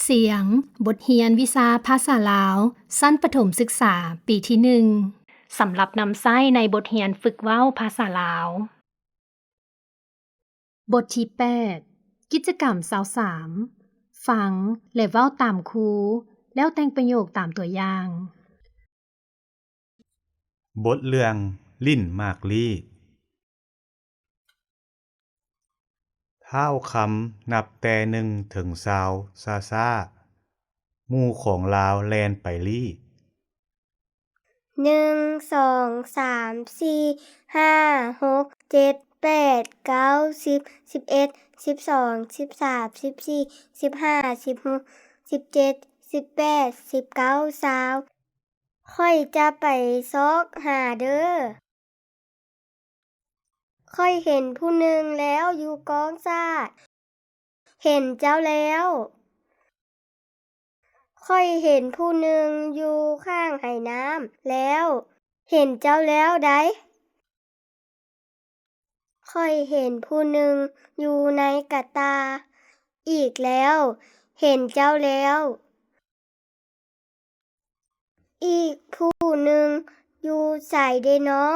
เสียง บทเรียนวิชาภาษาลาวชั้นประถมศึกษาปีที่1สำหรับนำใช้ในบทเรียนฝึกเว้าภาษาลาว บทที่8กิจกรรม23ฟังและเว้าตามครูแล้วแต่งประโยคตามตัวอย่าง บทเรื่องลิ้นมากลี้ท้าวคำนับแต่1ถึง20ช้าๆหมู่ของลาวแล่นไปลี้1 2 3 4 5 6 7 8 9 10 11 12 13 14 15 16 17 18 19 20ข้อยจะไปซอกหาเด้อข้อยเห็นผู้หนึ่งแล้วอยู่กองซาดเห็นเจ้าแล้วข้อยเห็นผู้หนึ่งอยู่ข้างไหน้ำแล้วเห็นเจ้าแล้วไดข้อยเห็นผู้หนึ่งอยู่ในกะตาอีกแล้วเห็นเจ้าแล้วอีกผู้หนึ่งอยู่ไสเด้น้อ